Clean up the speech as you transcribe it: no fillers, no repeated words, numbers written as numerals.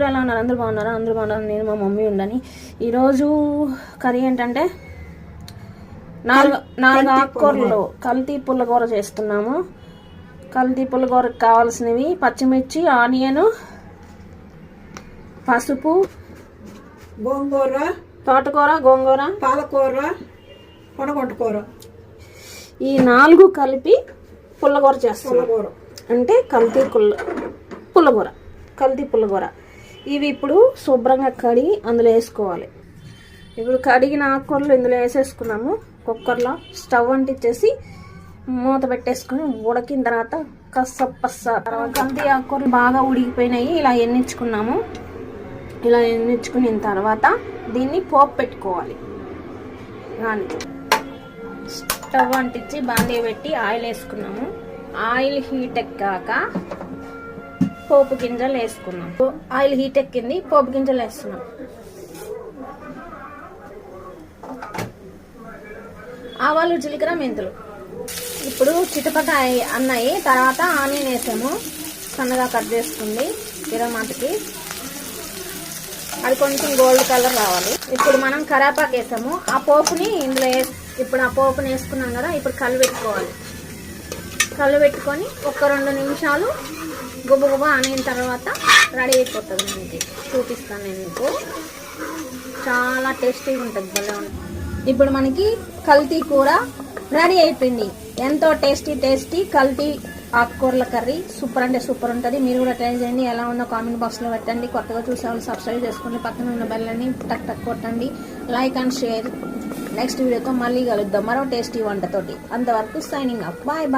ఎలా ఉన్నారు? అందరూ బాగున్నారా? అందరూ బాగున్నారు. నేను మా మమ్మీ ఉండని. ఈరోజు కర్రీ ఏంటంటే నాలుగు ఆకుకూరలు కల్తీ పుల్లకూర చేస్తున్నాము. కల్తీ పుల్లకూరకు కావాల్సినవి పచ్చిమిర్చి, ఆనియన్, పసుపు, గోంగూర, తోటకూర, గోంగూర, పాలకూర, పొనగొంటకూర, ఈ 4 కలిపి పుల్లకూర చేస్తున్నాం. అంటే కల్తీ పుల్లకూర. ఇవి ఇప్పుడు శుభ్రంగా కడిగి అందులో వేసుకోవాలి. ఇప్పుడు కడిగిన ఆకుకూరలు ఇందులో వేసేసుకున్నాము. కుక్కర్లో స్టవ్ అంటించేసి మూత పెట్టేసుకొని ఉడికిన తర్వాత కల్తీ ఆకుకూరలు బాగా ఉడికిపోయినాయి. ఇలా ఎన్నించుకున్నాము. ఇలా ఎన్నించుకున్న తర్వాత దీన్ని పోపు పెట్టుకోవాలి. స్టవ్ అంటించి బాండీ పెట్టి ఆయిల్ వేసుకున్నాము. ఆయిల్ హీట్ ఎక్కాక పోపు గింజలు వేసుకున్నాం. ఆయిల్ హీట్ ఎక్కింది, పోపు గింజలు వేస్తున్నాం. ఆవాలు, జీలకర్ర, మెంతులు ఇప్పుడు చిటపట అన్నాయి. తర్వాత ఆనియన్ వేసాము, సన్నగా కట్ చేసుకుంది ఇరమాటకి. అది కొంచెం గోల్డ్ కలర్ రావాలి. ఇప్పుడు మనం కరేపాకు వేసాము. ఆ పోపుని ఇందులో ఇప్పుడు ఆ పోపుని వేసుకున్నాం కదా. ఇప్పుడు కళ్ళు పెట్టుకొని ఒక 2 నిమిషాలు గుబ్బ ఆనిన తర్వాత రెడీ అయిపోతుంది. మనకి చూపిస్తాను నేను మీకు. చాలా టేస్టీగా ఉంటుంది, భలే ఉంటుంది. ఇప్పుడు మనకి కల్తీ కూర రెడీ అయిపోయింది. ఎంతో టేస్టీ కల్తీ ఆకుకూరల కర్రీ. సూపర్ అంటే సూపర్ ఉంటుంది. మీరు కూడా ట్రై చేయండి. ఎలా ఉందో కామెంట్ బాక్స్లో పెట్టండి. కొత్తగా చూసే వాళ్ళు సబ్స్క్రైబ్ చేసుకోండి. పక్కన ఉన్న బెల్లని టక్ కొట్టండి. Like and share. నెక్స్ట్ వీడియోతో మళ్ళీ కలుద్దాం మరో టేస్టీ వంటతోటి. అంతవరకు సైనింగ్ ఆఫ్. బాయ్.